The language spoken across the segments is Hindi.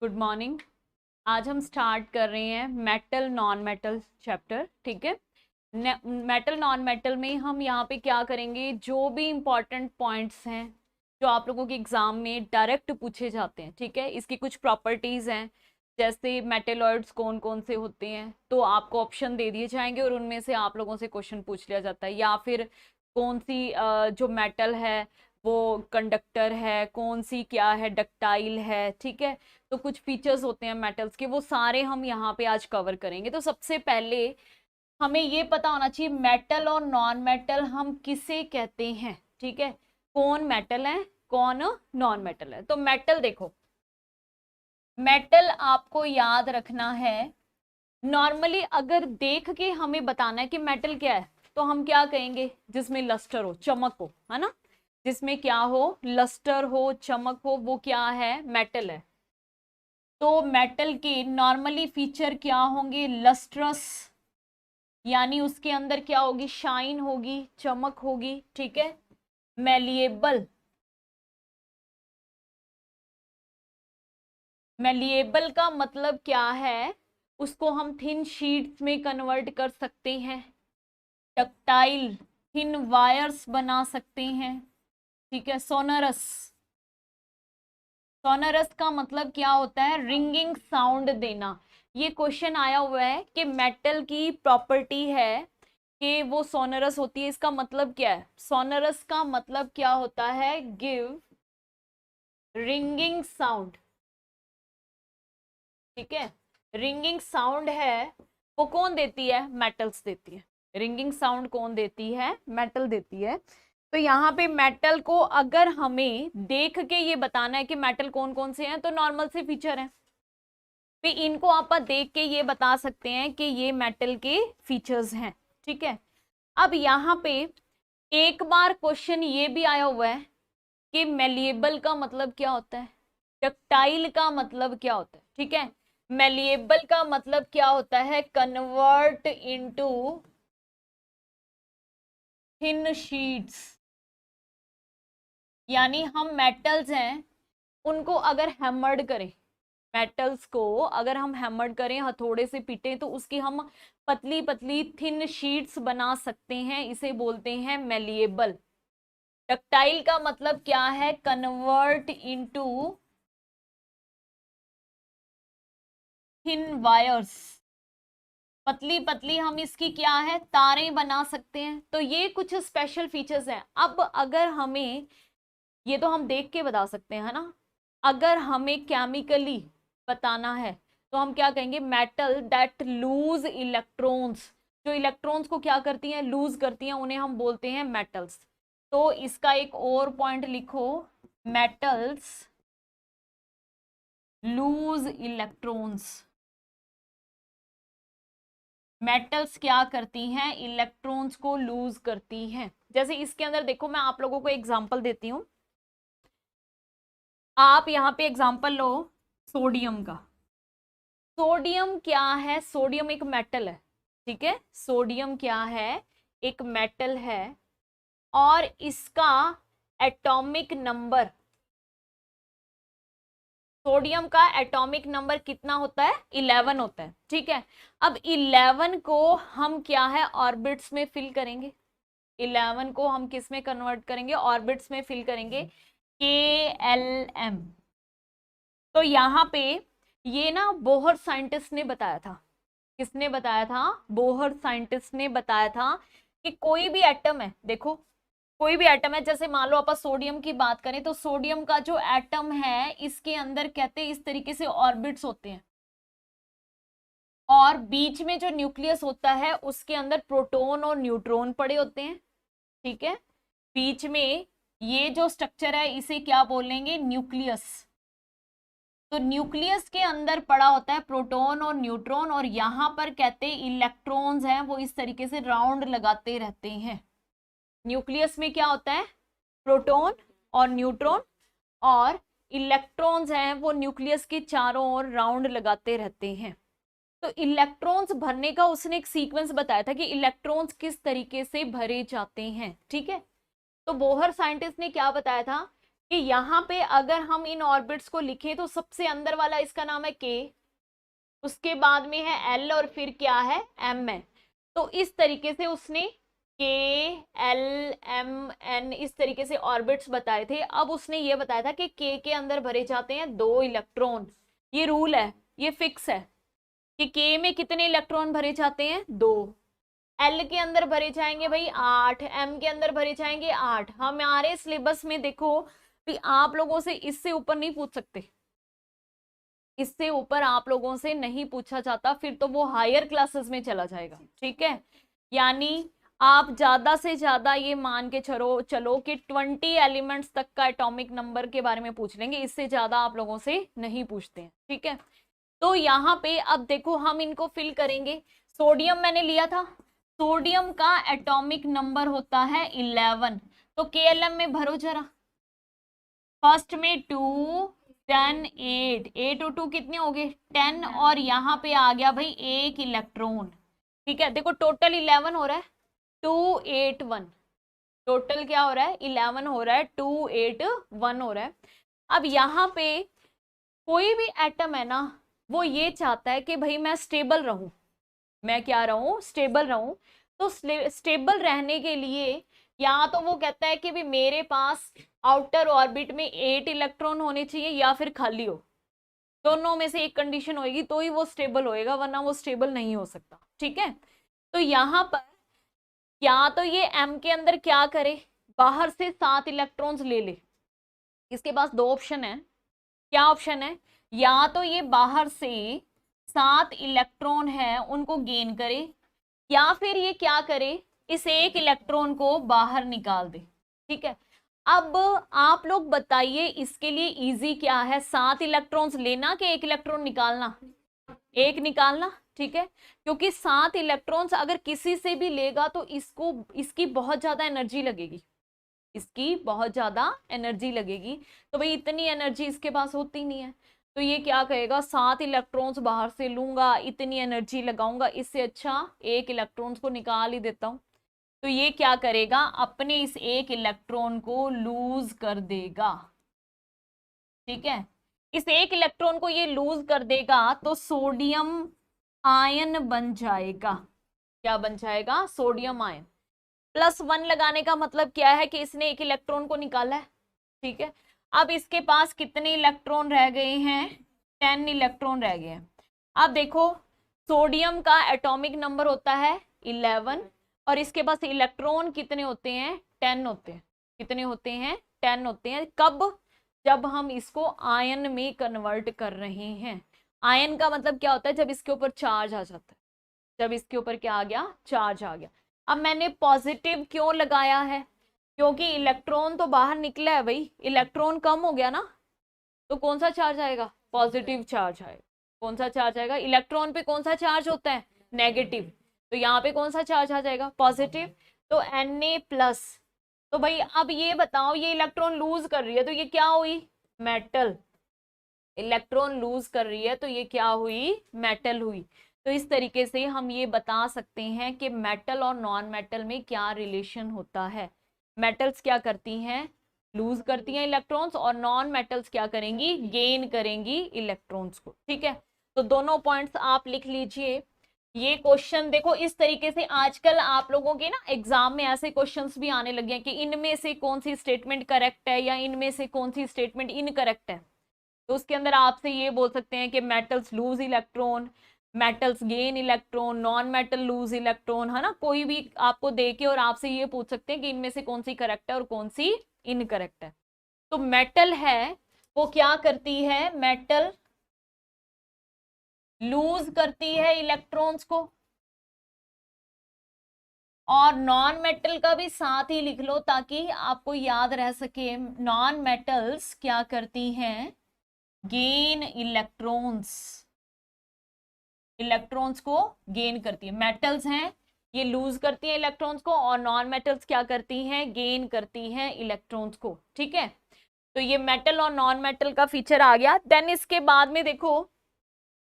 Good morning. आज हम स्टार्ट कर रहे हैं मेटल नॉन मेटल चैप्टर। ठीक है, मेटल नॉन मेटल में हम यहाँ पे क्या करेंगे, जो भी इंपॉर्टेंट पॉइंट्स हैं जो आप लोगों के एग्जाम में डायरेक्ट पूछे जाते हैं। ठीक है, इसकी कुछ प्रॉपर्टीज हैं, जैसे मेटेलॉइड्स कौन कौन से होते हैं, तो आपको ऑप्शन दे दिए जाएंगे और उनमें से आप लोगों से क्वेश्चन पूछ लिया जाता है। या फिर कौन सी जो मेटल है वो कंडक्टर है, कौन सी क्या है डक्टाइल है। ठीक है, तो कुछ फीचर्स होते हैं मेटल्स के, वो सारे हम यहाँ पे आज कवर करेंगे। तो सबसे पहले हमें ये पता होना चाहिए मेटल और नॉन मेटल हम किसे कहते हैं। ठीक है, कौन मेटल है कौन नॉन मेटल है। तो मेटल देखो, मेटल आपको याद रखना है। नॉर्मली अगर देख के हमें बताना है कि मेटल क्या है, तो हम क्या कहेंगे, जिसमें लस्टर हो, चमक हो, है ना, जिसमें क्या हो, लस्टर हो, चमक हो, वो क्या है, मेटल है। तो मेटल के नॉर्मली फीचर क्या होंगे, लस्ट्रस, यानी उसके अंदर क्या होगी, शाइन होगी, चमक होगी। ठीक है, मैलिएबल, मैलिएबल का मतलब क्या है, उसको हम थिन शीट्स में कन्वर्ट कर सकते हैं। डक्टाइल, थिन वायर्स बना सकते हैं। ठीक है, सोनरस, सोनरस का मतलब क्या होता है, रिंगिंग साउंड देना। ये क्वेश्चन आया हुआ है कि मेटल की प्रॉपर्टी है कि वो सोनरस होती है, इसका मतलब क्या है, सोनरस का मतलब क्या होता है, गिव रिंगिंग साउंड। ठीक है, रिंगिंग साउंड है वो कौन देती है, मेटल्स देती है। रिंगिंग साउंड कौन देती है, मेटल देती है। तो यहाँ पे मेटल को अगर हमें देख के ये बताना है कि मेटल कौन कौन से हैं, तो नॉर्मल से फीचर हैं, तो इनको आप देख के ये बता सकते हैं कि ये मेटल के फीचर्स हैं। ठीक है, अब यहाँ पे एक बार क्वेश्चन ये भी आया हुआ है कि मेलिएबल का मतलब क्या होता है, डक्टाइल का मतलब क्या होता है। ठीक है, मेलिएबल का मतलब क्या होता है, कन्वर्ट इनटू थिन शीट्स, यानी हम मेटल्स हैं उनको अगर हैमर्ड करें, मेटल्स को अगर हम हैमर्ड करें, हथौड़े से पीटें, तो उसकी हम पतली पतली थिन शीट्स बना सकते हैं, इसे बोलते हैं मेलिएबल। डक्टाइल का मतलब क्या है, कन्वर्ट इनटू थिन वायर्स, पतली पतली हम इसकी क्या है, तारें बना सकते हैं। तो ये कुछ स्पेशल फीचर्स हैं। अब अगर हमें, ये तो हम देख के बता सकते हैं, है ना, अगर हमें केमिकली बताना है तो हम क्या कहेंगे, मेटल दैट लूज इलेक्ट्रॉन्स, जो इलेक्ट्रॉन्स को क्या करती हैं, लूज करती हैं, उन्हें हम बोलते हैं मेटल्स। तो इसका एक और पॉइंट लिखो, मेटल्स लूज इलेक्ट्रॉन्स, मेटल्स क्या करती हैं, इलेक्ट्रॉन्स को लूज करती हैं। जैसे इसके अंदर देखो, मैं आप लोगों को एग्जांपल देती हूं, आप यहाँ पे एग्जांपल लो सोडियम का। सोडियम क्या है, सोडियम एक मेटल है। ठीक है, सोडियम क्या है, एक मेटल है, और इसका एटॉमिक नंबर, सोडियम का एटॉमिक नंबर कितना होता है, 11 होता है। ठीक है, अब 11 को हम क्या है, ऑर्बिट्स में फिल करेंगे। 11 को हम किस में कन्वर्ट करेंगे, ऑर्बिट्स में फिल करेंगे, KLM। तो यहाँ पे ये ना बोहर साइंटिस्ट ने बताया था, किसने बताया था, बोहर साइंटिस्ट ने बताया था कि कोई भी एटम है, देखो कोई भी एटम है, जैसे मान लो अपन सोडियम की बात करें, तो सोडियम का जो एटम है इसके अंदर कहते हैं इस तरीके से ऑर्बिट्स होते हैं, और बीच में जो न्यूक्लियस होता है उसके अंदर प्रोटॉन और न्यूट्रॉन पड़े होते हैं। ठीक है, बीच में ये जो स्ट्रक्चर है इसे क्या बोलेंगे, न्यूक्लियस। तो न्यूक्लियस के अंदर पड़ा होता है प्रोटॉन और न्यूट्रॉन, और यहां पर कहते हैं इलेक्ट्रॉन्स हैं वो इस तरीके से राउंड लगाते रहते हैं। न्यूक्लियस में क्या होता है, प्रोटॉन और न्यूट्रॉन, और इलेक्ट्रॉन्स हैं वो न्यूक्लियस के चारों ओर राउंड लगाते रहते हैं। तो इलेक्ट्रॉन्स भरने का उसने एक सीक्वेंस बताया था कि इलेक्ट्रॉन्स किस तरीके से भरे जाते हैं। ठीक है, तो बोहर साइंटिस्ट ने क्या बताया था कि यहाँ पे अगर हम इन ऑर्बिट्स को लिखें तो सबसे अंदर वाला इसका नाम है के, उसके बाद में है एल और फिर क्या है एम है। तो इस तरीके से उसने के एल एम एन इस तरीके से ऑर्बिट्स बताए थे। अब उसने ये बताया था कि के अंदर भरे जाते हैं 2 इलेक्ट्रॉन। ये रूल है, ये फिक्स है कि के में कितने इलेक्ट्रॉन भरे जाते हैं 2। एल के अंदर भरे जाएंगे भाई 8, एम के अंदर भरे जाएंगे 8। हमारे सिलेबस में देखो भी आप लोगों से इससे ऊपर नहीं पूछ सकते, इससे ऊपर आप लोगों से नहीं पूछा जाता, फिर तो वो हायर क्लासेस में चला जाएगा। ठीक है, यानी आप ज्यादा से ज्यादा ये मान के चलो कि 20 एलिमेंट्स तक का एटॉमिक नंबर के बारे में पूछ लेंगे, इससे ज्यादा आप लोगों से नहीं पूछते हैं। ठीक है, तो यहाँ पे अब देखो हम इनको फिल करेंगे। सोडियम मैंने लिया था, सोडियम का एटॉमिक नंबर होता है 11। तो KLM में भरो जरा, फर्स्ट में 2 10 8, 8 और 2 कितने हो गए 10, और यहाँ पे आ गया भाई 1 इलेक्ट्रॉन। ठीक है, देखो टोटल 11 हो रहा है 281, टोटल क्या हो रहा है 11 हो रहा है, 281 हो रहा है। अब यहाँ पे कोई भी एटम है ना, वो ये चाहता है कि भाई मैं स्टेबल रहूं, मैं क्या रहूं स्टेबल रहूं। तो स्टेबल रहने के लिए या तो वो कहता है कि भी मेरे पास आउटर ऑर्बिट में 8 इलेक्ट्रॉन होने चाहिए या फिर खाली हो, दोनों में से एक कंडीशन होगी तो ही वो स्टेबल होएगा, वरना वो स्टेबल नहीं हो सकता। ठीक है, तो यहाँ पर या तो ये M के अंदर क्या करे, बाहर से 7 इलेक्ट्रॉन्स ले ले। इसके पास 2 ऑप्शन है, क्या ऑप्शन है, या तो ये बाहर से 7 इलेक्ट्रॉन है उनको गेन करे, या फिर ये क्या करे इस 1 इलेक्ट्रॉन को बाहर निकाल दे। ठीक है, अब आप लोग बताइए इसके लिए इजी क्या है, 7 इलेक्ट्रॉन्स लेना कि 1 इलेक्ट्रॉन निकालना, 1 निकालना। ठीक है, क्योंकि 7 इलेक्ट्रॉन्स अगर किसी से भी लेगा तो इसकी बहुत ज्यादा एनर्जी लगेगी, इसकी बहुत ज्यादा एनर्जी लगेगी, तो भाई इतनी एनर्जी इसके पास होती नहीं है। तो ये क्या कहेगा 7 इलेक्ट्रॉन्स बाहर से लूंगा, इतनी एनर्जी लगाऊंगा, इससे अच्छा 1 इलेक्ट्रॉन्स को निकाल ही देता हूं। तो ये क्या करेगा अपने इस 1 इलेक्ट्रॉन को लूज कर देगा। ठीक है, इस 1 इलेक्ट्रॉन को ये लूज कर देगा तो सोडियम आयन बन जाएगा। क्या बन जाएगा, सोडियम आयन। +1 लगाने का मतलब क्या है कि इसने 1 इलेक्ट्रॉन को निकाला है। ठीक है, अब इसके पास कितने इलेक्ट्रॉन रह गए हैं, 10 इलेक्ट्रॉन रह गए हैं। अब देखो सोडियम का एटॉमिक नंबर होता है 11 और इसके पास इलेक्ट्रॉन कितने होते हैं 10 होते हैं। कितने होते हैं 10 होते हैं। कब, जब हम इसको आयन में कन्वर्ट कर रहे हैं। आयन का मतलब क्या होता है, जब इसके ऊपर चार्ज आ जाता है, जब इसके ऊपर क्या आ गया चार्ज आ गया। अब मैंने पॉजिटिव क्यों लगाया है, क्योंकि इलेक्ट्रॉन तो बाहर निकला है भाई, इलेक्ट्रॉन कम हो गया ना, तो कौन सा चार्ज आएगा, पॉजिटिव चार्ज आएगा। कौन सा चार्ज आएगा, इलेक्ट्रॉन पे कौन सा चार्ज होता है नेगेटिव, तो यहाँ पे कौन सा चार्ज आ जाएगा पॉजिटिव, तो Na+। तो भाई अब ये बताओ ये इलेक्ट्रॉन लूज कर रही है तो ये क्या हुई मेटल, इलेक्ट्रॉन लूज कर रही है तो ये क्या हुई मेटल हुई। तो इस तरीके से हम ये बता सकते हैं कि मेटल और नॉन मेटल में क्या रिलेशन होता है। मेटल्स क्या करती हैं, लूज करती हैं इलेक्ट्रॉन्स, और नॉन मेटल्स क्या करेंगी, गेन करेंगी इलेक्ट्रॉन्स को। ठीक है, तो दोनों पॉइंट्स आप लिख लीजिए। ये क्वेश्चन देखो इस तरीके से आजकल आप लोगों के ना एग्जाम में ऐसे क्वेश्चंस भी आने लगे हैं कि इनमें से कौन सी स्टेटमेंट करेक्ट है या इनमें से कौन सी स्टेटमेंट इनकरेक्ट है। तो उसके अंदर आपसे ये बोल सकते हैं कि metals loose electron, metals gain electron, non metal loose electron, है ना, कोई भी आपको देके और आपसे ये पूछ सकते हैं कि इनमें से कौन सी करेक्ट है और कौन सी इनकरेक्ट है। तो मेटल है वो क्या करती है, मेटल लूज करती है इलेक्ट्रॉन्स को, और नॉन मेटल का भी साथ ही लिख लो ताकि आपको याद रह सके। नॉन मेटल्स क्या करती हैं, गेन इलेक्ट्रॉन्स, इलेक्ट्रॉन्स को गेन करती है। मेटल्स हैं ये लूज करती है इलेक्ट्रॉन्स को, और नॉन मेटल्स क्या करती हैं, गेन करती हैं इलेक्ट्रॉन्स को। ठीक है, तो ये मेटल और नॉन मेटल का फीचर आ गया। देन इसके बाद में देखो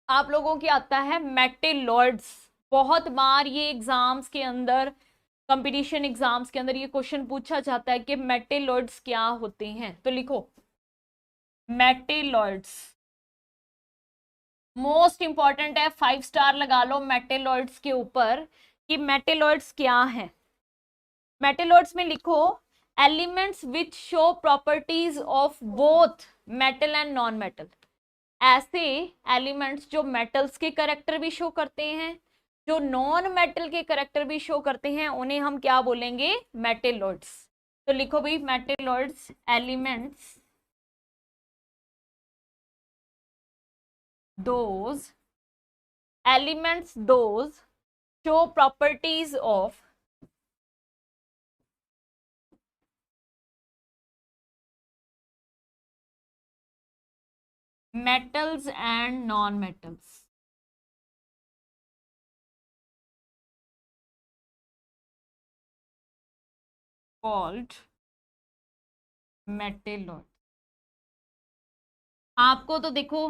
आप लोगों की आता है मेटेलॉइड्स। बहुत बार ये एग्जाम्स के अंदर कंपटीशन एग्जाम्स के अंदर ये क्वेश्चन पूछा जाता है कि मेटेलॉइड्स क्या होते हैं, तो लिखो मेटेलॉइड्स मोस्ट इंपॉर्टेंट है, 5 स्टार लगा लो मेटेलॉइड्स के ऊपर कि मेटेलॉइड्स क्या है। मेटेलॉइड्स में लिखो elements which show properties of both metal and non metal. ऐसे एलिमेंट्स जो मेटल्स के करेक्टर भी शो करते हैं, जो नॉन मेटल के करेक्टर भी शो करते हैं, उन्हें हम क्या बोलेंगे, मेटेलॉइड्स। तो लिखो भाई metalloids elements those show properties of metals and non-metals called metalloid। आपको तो देखो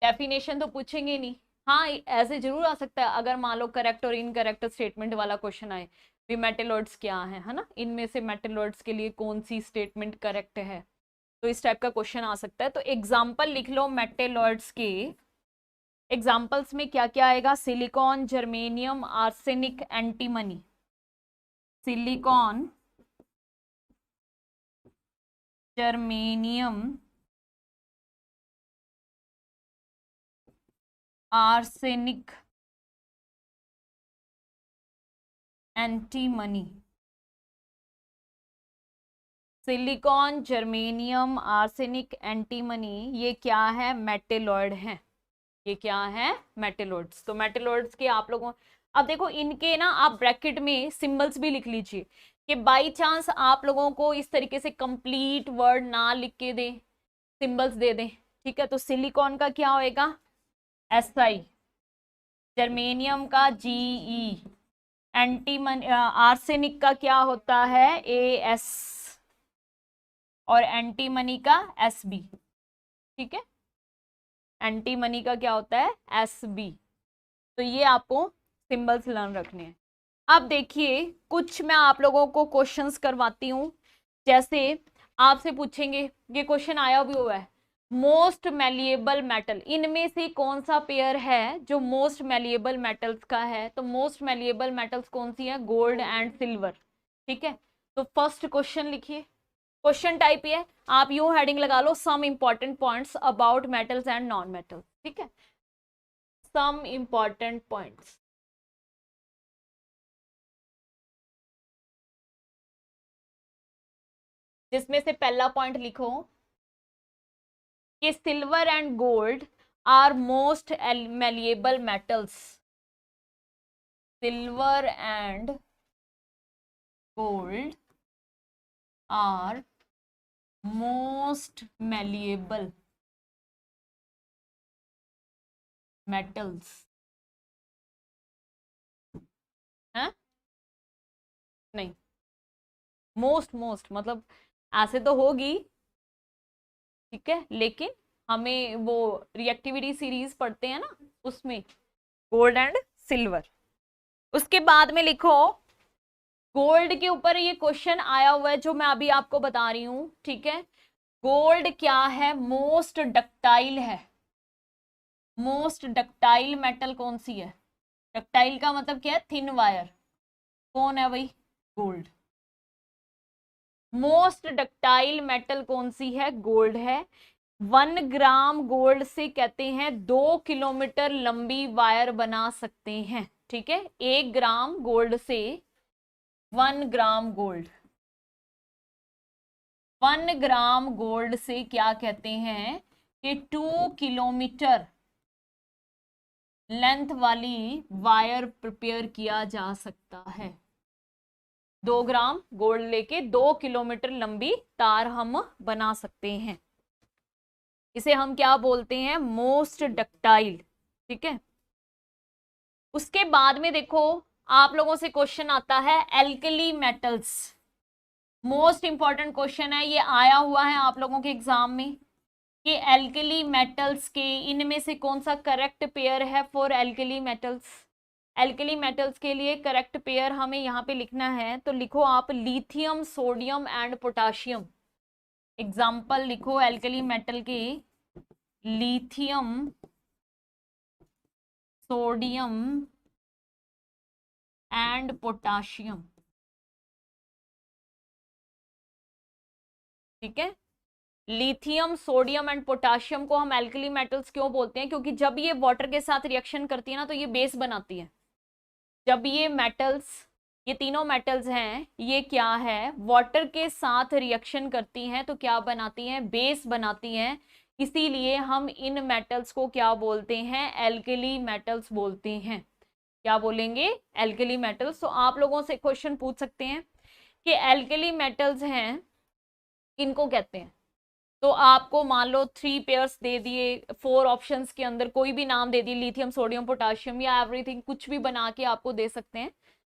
डेफिनेशन तो पूछेंगे नहीं, हाँ ऐसे जरूर आ सकता है अगर मान लो करेक्ट और इनकरेक्ट स्टेटमेंट वाला क्वेश्चन आए भी मेटेलॉइड्स क्या है ना, इनमें से मेटेलॉइड्स के लिए कौन सी स्टेटमेंट करेक्ट है, तो इस टाइप का क्वेश्चन आ सकता है। तो एग्जाम्पल लिख लो मेटेलॉइड्स के। एग्जाम्पल्स में क्या क्या आएगा, silicon, germanium, arsenic, antimony. Silicon, germanium, arsenic, antimony. Silicon, germanium, arsenic, antimony, ये क्या है, मेटेलॉइड है। ये क्या है, मेटेलॉइड्स। तो मेटेलॉइड्स के आप लोगों, अब देखो इनके ना आप ब्रैकेट में सिंबल्स भी लिख लीजिए कि बाई चांस आप लोगों को इस तरीके से कंप्लीट वर्ड ना लिख के दे, सिंबल्स दे दें, ठीक है। तो सिलिकॉन का क्या होएगा, SI, जर्मेनियम का GE, एंटीमनी आर्सेनिक का क्या होता है, AS, और एंटीमनी का SB, ठीक है। एंटीमनी का क्या होता है, SB। तो ये आपको सिंबल्स लर्न रखने हैं। अब देखिए कुछ मैं आप लोगों को क्वेश्चंस करवाती हूँ, जैसे आपसे पूछेंगे, ये क्वेश्चन आया भी हुआ है, मोस्ट मैलिएबल मेटल, इनमें से कौन सा पेयर है जो मोस्ट मैलिएबल मेटल्स का है। तो मोस्ट मैलिएबल मेटल्स कौन सी है, गोल्ड एंड सिल्वर, ठीक है। तो फर्स्ट क्वेश्चन लिखिए, क्वेश्चन टाइप ये है, आप यू हेडिंग लगा लो some important points about metals and non metals, ठीक है, सम इंपॉर्टेंट पॉइंट्स। जिसमें से पहला पॉइंट लिखो कि silver and gold are most malleable metals. Silver and gold are most malleable metals है, नहीं मोस्ट मतलब ऐसे तो होगी, ठीक है, लेकिन हमें वो रिएक्टिविटी सीरीज पढ़ते हैं ना, उसमें गोल्ड एंड सिल्वर। उसके बाद में लिखो गोल्ड के ऊपर ये क्वेश्चन आया हुआ है जो मैं अभी आपको बता रही हूं, ठीक है। गोल्ड क्या है, मोस्ट डक्टाइल है। मोस्ट डक्टाइल मेटल कौन सी है, डक्टाइल का मतलब क्या है, थिन वायर, कौन है भाई, गोल्ड। मोस्ट डक्टाइल मेटल कौन सी है, गोल्ड है। 1 ग्राम गोल्ड से कहते हैं 2 किलोमीटर लंबी वायर बना सकते हैं, ठीक है। 1 ग्राम गोल्ड से 1 ग्राम गोल्ड, 1 ग्राम गोल्ड से क्या कहते हैं कि 2 किलोमीटर लेंथ वाली वायर प्रिपेयर किया जा सकता है। 2 ग्राम गोल्ड लेके 2 किलोमीटर लंबी तार हम बना सकते हैं, इसे हम क्या बोलते हैं, मोस्ट डक्टाइल, ठीक है। उसके बाद में देखो आप लोगों से क्वेश्चन आता है alkali metals. Most important question है, ये आया हुआ है आप लोगों के एग्जाम में कि एल्कली मेटल्स के इनमें से कौन सा करेक्ट पेयर है for alkali metals. Alkali metals के लिए करेक्ट पेयर हमें यहाँ पे लिखना है, तो लिखो आप lithium, sodium and potassium. Example लिखो एल्कली मेटल के, लिथियम, सोडियम एंड पोटाशियम। ठीक है, लिथियम, सोडियम एंड पोटाशियम को हम एल्कली मेटल्स क्यों बोलते हैं? क्योंकि जब ये वाटर के साथ रिएक्शन करती है ना तो ये बेस बनाती है। जब ये मेटल्स, ये तीनों मेटल्स हैं, ये क्या है, वाटर के साथ रिएक्शन करती हैं तो क्या बनाती हैं? बेस बनाती हैं। इसीलिए हम इन मेटल्स को क्या बोलते हैं? एल्कली मेटल्स बोलते हैं। क्या बोलेंगे? Alkali metals. तो आप लोगों से क्वेश्चन पूछ सकते हैं कि एल्कली मेटल्स हैं इनको कहते हैं, तो आपको मान लो 3 पेयर्स दे दिए, 4 ऑप्शंस के अंदर कोई भी नाम दे दिए, लिथियम, सोडियम, पोटाशियम या एवरीथिंग, कुछ भी बना के आपको दे सकते हैं।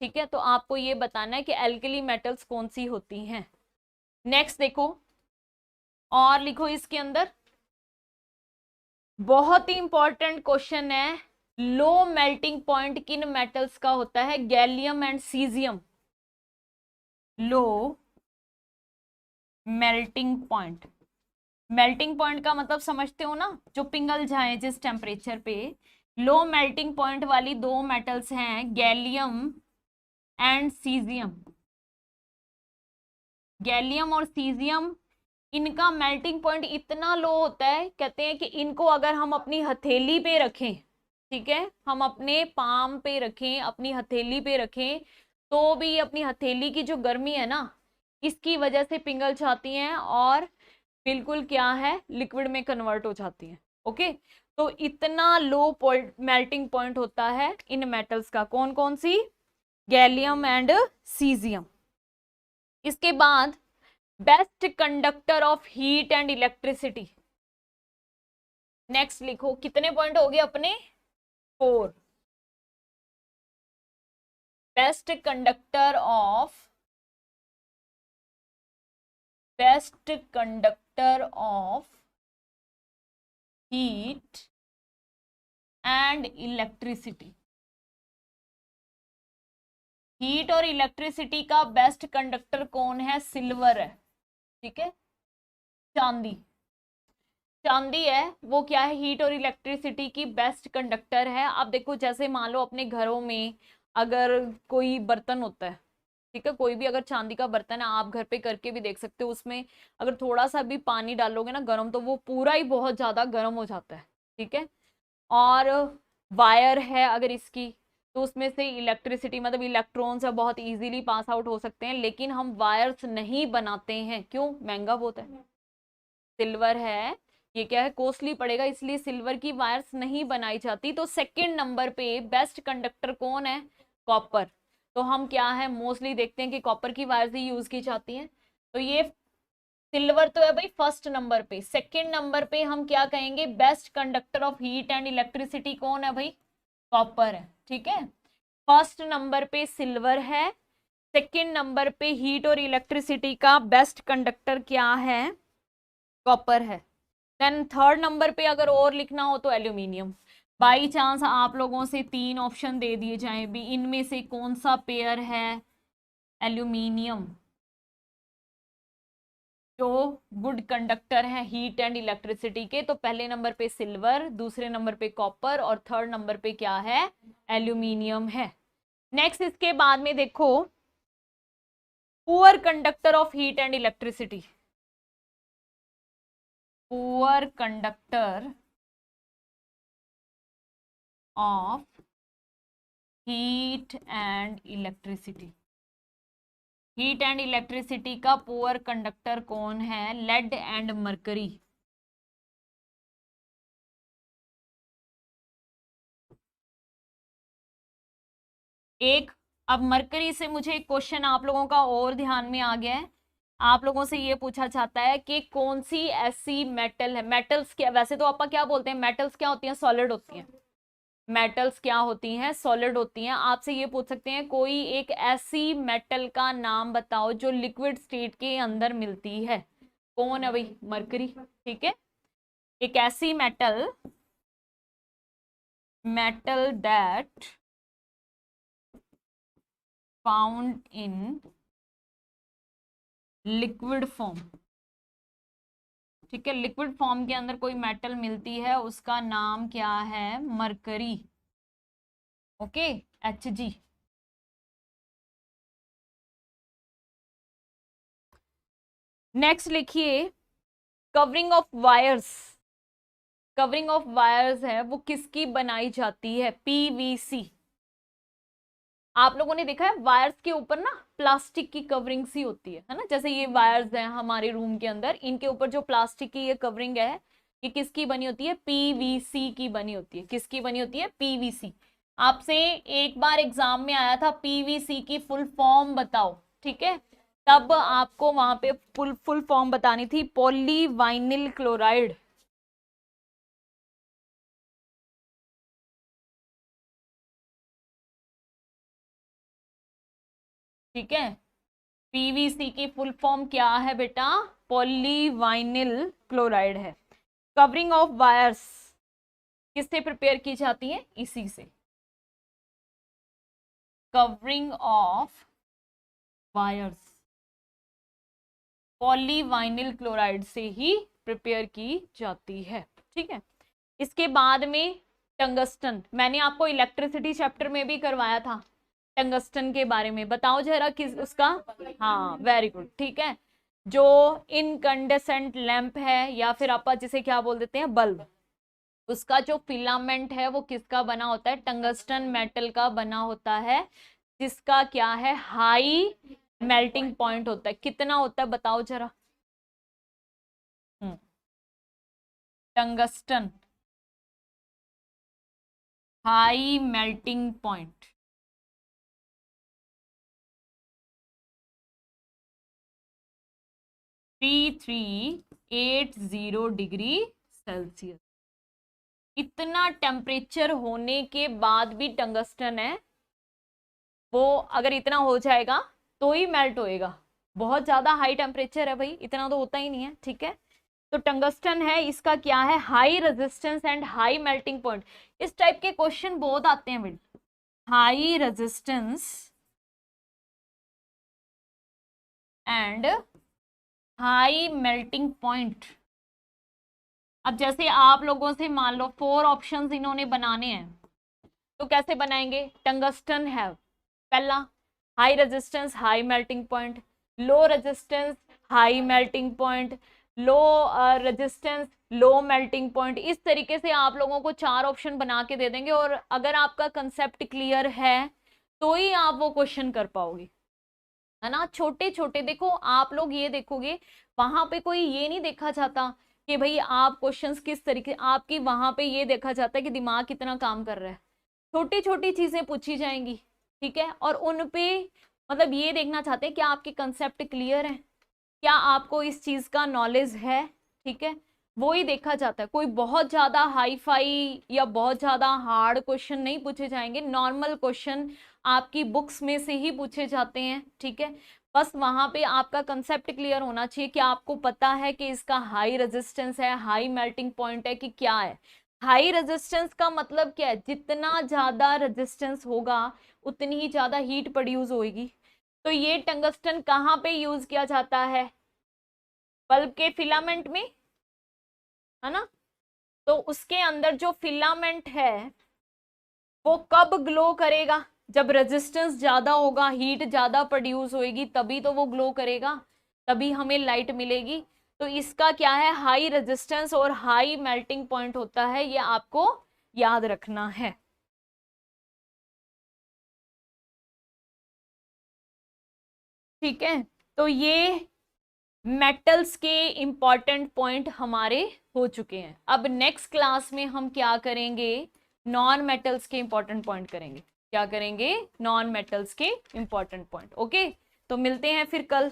ठीक है, तो आपको ये बताना है कि एल्कली मेटल्स कौन सी होती हैं। नेक्स्ट देखो और लिखो इसके अंदर, बहुत ही इंपॉर्टेंट क्वेश्चन है, लो मेल्टिंग पॉइंट किन मेटल्स का होता है? Gallium and caesium. Low melting point, melting point का मतलब समझते हो ना, जो पिघल जाए जिस टेम्परेचर पे। लो मेल्टिंग पॉइंट वाली 2 मेटल्स हैं, गैलियम एंड सीजियम। गैलियम और सीजियम, इनका मेल्टिंग पॉइंट इतना लो होता है, कहते हैं कि इनको अगर हम अपनी हथेली पे रखें, ठीक है, हम अपने पाम पे रखें, अपनी हथेली पे रखें, तो भी अपनी हथेली की जो गर्मी है ना, इसकी वजह से पिघल जाती हैं और बिल्कुल क्या है, लिक्विड में कन्वर्ट हो जाती है। ओके, तो इतना लो मेल्टिंग पॉइंट होता है इन मेटल्स का। कौन कौन सी? Gallium and caesium. इसके बाद best conductor of heat and electricity. Next लिखो, कितने पॉइंट हो गए अपने? 4। Best conductor of, best conductor of heat and electricity. Heat और इलेक्ट्रिसिटी का बेस्ट कंडक्टर कौन है? सिल्वर है। ठीक है, चांदी, चांदी है वो क्या है, हीट और इलेक्ट्रिसिटी की बेस्ट कंडक्टर है। अब देखो, जैसे मान लो अपने घरों में अगर कोई बर्तन होता है, ठीक है, कोई भी अगर चांदी का बर्तन है, आप घर पे करके भी देख सकते हो, उसमें अगर थोड़ा सा भी पानी डालोगे ना गर्म, तो वो पूरा ही बहुत ज्यादा गर्म हो जाता है। ठीक है, और वायर है अगर इसकी, तो उसमें से इलेक्ट्रिसिटी मतलब इलेक्ट्रॉन्स है बहुत इजीली पास आउट हो सकते हैं, लेकिन हम वायर्स नहीं बनाते हैं। क्यों? महंगा बहुत है। सिल्वर है, ये क्या है, कॉस्टली पड़ेगा, इसलिए सिल्वर की वायर्स नहीं बनाई जाती। तो सेकंड नंबर पे बेस्ट कंडक्टर कौन है? कॉपर। तो हम क्या है, मोस्टली देखते हैं कि कॉपर की वायर्स ही यूज की जाती हैं। तो ये सिल्वर तो है भाई फर्स्ट नंबर पे। सेकंड नंबर पे हम क्या कहेंगे, best conductor of heat and electricity कौन है भाई? कॉपर है। ठीक है, फर्स्ट नंबर पे सिल्वर है, सेकंड नंबर पे हीट और इलेक्ट्रिसिटी का बेस्ट कंडक्टर क्या है? कॉपर है। देन थर्ड नंबर पे अगर और लिखना हो तो एल्यूमिनियम। बाई चांस आप लोगों से 3 ऑप्शन दे दिए जाएं भी, इनमें से कौन सा पेयर है एल्यूमिनियम जो गुड कंडक्टर है हीट एंड इलेक्ट्रिसिटी के, तो पहले नंबर पे सिल्वर, दूसरे नंबर पे कॉपर और थर्ड नंबर पे क्या है? एल्यूमिनियम है। नेक्स्ट इसके बाद में देखो, poor conductor of heat and electricity. Poor conductor of heat and electricity. Heat and electricity का पुअर कंडक्टर कौन है? Lead and mercury. एक, अब मरकरी से मुझे एक क्वेश्चन आप लोगों का और ध्यान में आ गया है। आप लोगों से ये पूछा जाता है कि कौन सी ऐसी मेटल है, मेटल्स क्या, वैसे तो आपका क्या बोलते हैं, मेटल्स क्या होती हैं? सॉलिड होती हैं। मेटल्स क्या होती हैं? सॉलिड होती हैं। आपसे ये पूछ सकते हैं कोई एक ऐसी मेटल का नाम बताओ जो लिक्विड स्टेट के अंदर मिलती है। कौन है भाई? मरकरी। ठीक है, एक ऐसी metal, metal that found in liquid form. ठीक है, लिक्विड फॉर्म के अंदर कोई मेटल मिलती है उसका नाम क्या है? मरकरी। Okay, Hg। नेक्स्ट लिखिए covering of wires. Covering of wires है वो किसकी बनाई जाती है? पीवीसी। आप लोगों ने देखा है वायर्स के ऊपर ना प्लास्टिक की कवरिंग सी होती है ना, जैसे ये वायर्स हैं हमारे रूम के अंदर, इनके ऊपर जो प्लास्टिक की ये कवरिंग है ये किसकी बनी होती है? पीवीसी की बनी होती है। किसकी बनी होती है? पीवीसी। आपसे एक बार एग्जाम में आया था पीवीसी की फुल फॉर्म बताओ, ठीक है, तब आपको वहां पे फुल फॉर्म बतानी थी, पॉलीवाइनिल क्लोराइड। ठीक है, पीवीसी की फुल फॉर्म क्या है बेटा? पॉलीवाइनिल क्लोराइड है। कवरिंग ऑफ वायर्स किससे प्रिपेयर की जाती है? इसी से। कवरिंग ऑफ वायर्स पॉलीवाइनिल क्लोराइड से ही प्रिपेयर की जाती है। ठीक है, इसके बाद में टंगस्टन। मैंने आपको इलेक्ट्रिसिटी चैप्टर में भी करवाया था टंगस्टन के बारे में, बताओ जरा किस उसका। हाँ, वेरी गुड। ठीक है, जो इनकंडेसेंट लैंप है या फिर आप जिसे क्या बोल देते हैं, बल्ब, उसका जो फिलामेंट है वो किसका बना होता है? टंगस्टन मेटल का बना होता है, जिसका क्या है? हाई मेल्टिंग पॉइंट होता है। कितना होता है बताओ जरा? Tungsten high melting point 3380 degree Celsius. इतना टेम्परेचर होने के बाद भी टंगस्टन है वो, अगर इतना हो जाएगा तो ही मेल्ट होएगा। बहुत ज्यादा हाई टेम्परेचर है भाई, इतना तो होता ही नहीं है। ठीक है, तो टंगस्टन है, इसका क्या है? High resistance and high melting point. इस टाइप के क्वेश्चन बहुत आते हैं बेटा। High resistance and high melting point. अब जैसे आप लोगों से मान लो 4 ऑप्शंस इन्होंने बनाने हैं, तो कैसे बनाएंगे? टंगस्टन है पहला, high resistance high melting point, low resistance high melting point, low resistance low melting point. इस तरीके से आप लोगों को 4 ऑप्शन बना के दे देंगे, और अगर आपका कंसेप्ट क्लियर है तो ही आप वो क्वेश्चन कर पाओगे, है ना। छोटे छोटे देखो, आप लोग ये देखोगे वहां पे कोई ये नहीं देखा जाता कि भाई आप क्वेश्चंस किस तरीके, आपकी वहां पे ये देखा जाता है कि दिमाग कितना काम कर रहा है। छोटी छोटी चीजें पूछी जाएंगी, ठीक है, और उन पे मतलब ये देखना चाहते हैं कि आपके कंसेप्ट क्लियर है, क्या आपको इस चीज का नॉलेज है। ठीक है, वो ही देखा जाता है। कोई बहुत ज्यादा हाई फाई या बहुत ज्यादा हार्ड क्वेश्चन नहीं पूछे जाएंगे, नॉर्मल क्वेश्चन आपकी बुक्स में से ही पूछे जाते हैं। ठीक है, बस वहां पे आपका कंसेप्ट क्लियर होना चाहिए कि आपको पता है कि इसका हाई रेजिस्टेंस है, हाई मेल्टिंग पॉइंट है कि क्या है। हाई रेजिस्टेंस का मतलब क्या है? जितना ज्यादा रेजिस्टेंस होगा उतनी ही ज्यादा हीट प्रोड्यूस होगी। तो ये टंगस्टन कहाँ पे यूज किया जाता है? बल्ब के फिलामेंट में, है ना। तो उसके अंदर जो फिलामेंट है वो कब ग्लो करेगा? जब रेजिस्टेंस ज्यादा होगा, हीट ज्यादा प्रोड्यूस होगी, तभी तो वो ग्लो करेगा, तभी हमें लाइट मिलेगी। तो इसका क्या है? हाई रेजिस्टेंस और हाई मेल्टिंग पॉइंट होता है, ये आपको याद रखना है। ठीक है, तो ये मेटल्स के इंपॉर्टेंट पॉइंट हमारे हो चुके हैं। अब नेक्स्ट क्लास में हम क्या करेंगे? नॉन मेटल्स के इंपॉर्टेंट पॉइंट करेंगे। क्या करेंगे? नॉन मेटल्स के इंपॉर्टेंट पॉइंट। ओके, तो मिलते हैं फिर कल।